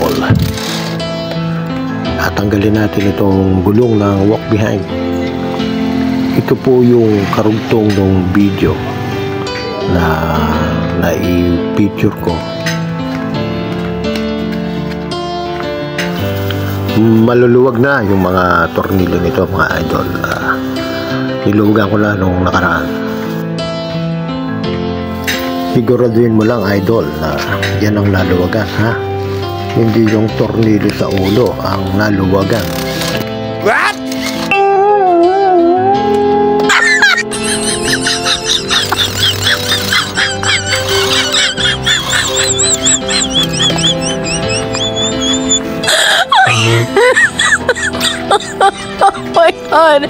idol. At tanggalin natin itong gulong ng walk behind. Ito po yung karugtong ng video na i-picture ko. Maluluwag na yung mga tornilyo nito mga idol. Niluwagan ko na nung nakaraan. Siguraduhin mo lang idol na yan ang naluwagan, ha? Hindi yung tornilyo sa ulo ang naluwagan. What? Oh my God.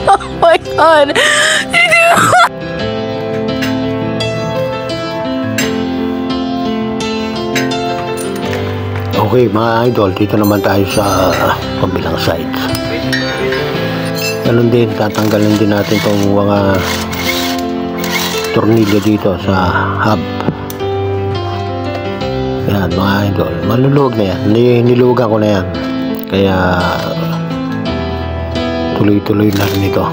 Oh my God. Okay mga idol, dito naman tayo sa kabilang side. Ganun din, tatanggalin din natin itong mga tornilyo dito sa hub. Yan mga idol, maluluwag na yan. Niluwagan ko na yan. Kaya tuloy-tuloy na rin ito.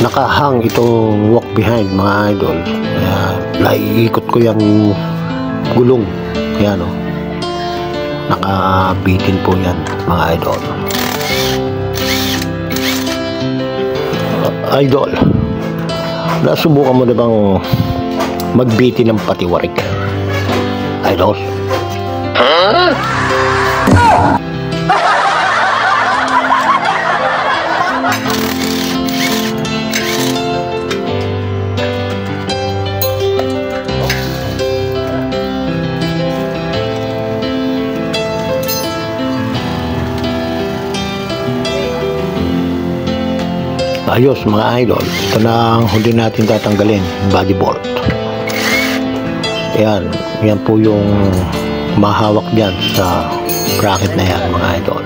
Nakahang itong walk behind mga idol. Kaya naiikot ko yung gulong. Kaya no, nakabitin po yan mga idol. Idol, nasubukan mo na bang magbitin ng patiwarik? Idol? Huh? Ayos mga idol, ito na ang huli natin tatanggalin, body bolt. Yan po yung mahawak dyan sa bracket na yan mga idol.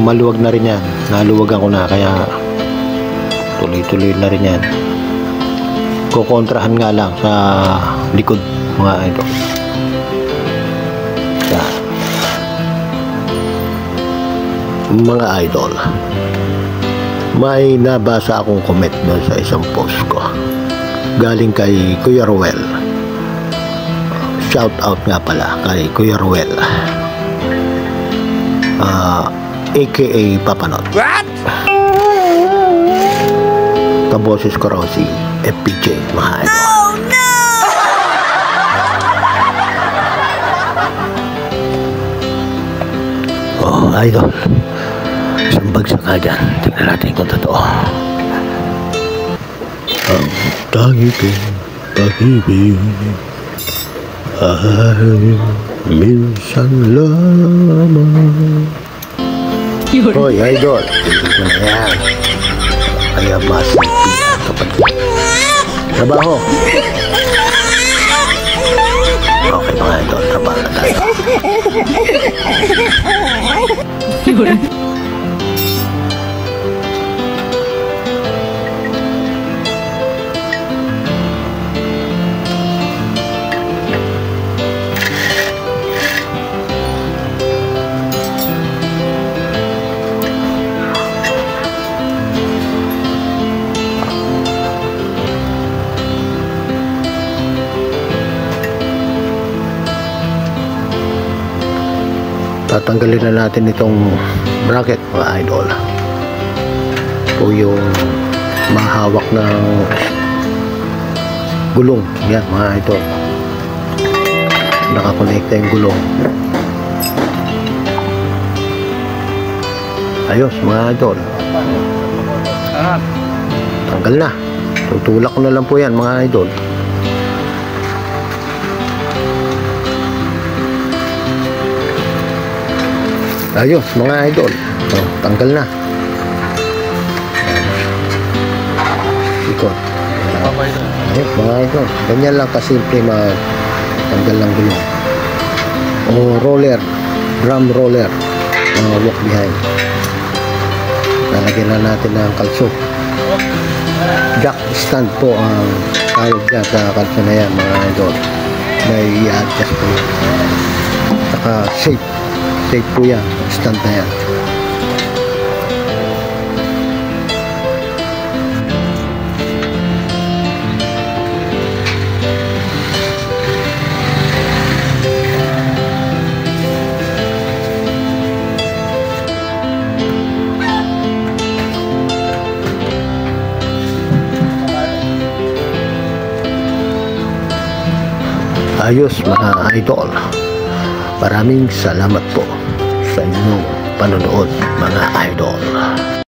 Maluwag na rin yan, naluwagan ko na kaya tuloy-tuloy na rin yan. Kukontrahan nga lang sa likod mga idol. Yan. Mga idol, may nabasa akong comment doon sa isang post ko galing kay Kuya Ruel. Shout out nga pala kay Kuya Ruel, aka Papanot. What? Kaboses ko raw si FPJ mga idol. Oh no! Oh idol, isang bagsak nga dyan. Tingnan natin kung totoo. Ang tangi kong pag-ibig ay minsan lamang. Hoy idol, tingnan na yan. Kaya mas kapatid. Trabaho. Okay mga idol, trabaho na tayo. Tatanggalin na natin itong bracket mga idol. Po yung mahawak ng gulong. Yan mga idol, nakakonekta yung gulong. Ayos mga idol, tanggal na. Tutulak ko na lang po yan mga idol. Ayos mga idol, tanggal na. Ikot. Ayos mga idol, ganyan lang kasimple tanggal ng gulong. O roller, drum roller, walk behind. Lalagyan na natin ng kalso. Jack stand po ang tawag dyan sa kalso na yan, mga idol. May i-adjust po yan. Saka safe po yan, stand na yan. Ayos mga idol, maraming salamat po sa inyong panonood mga idol.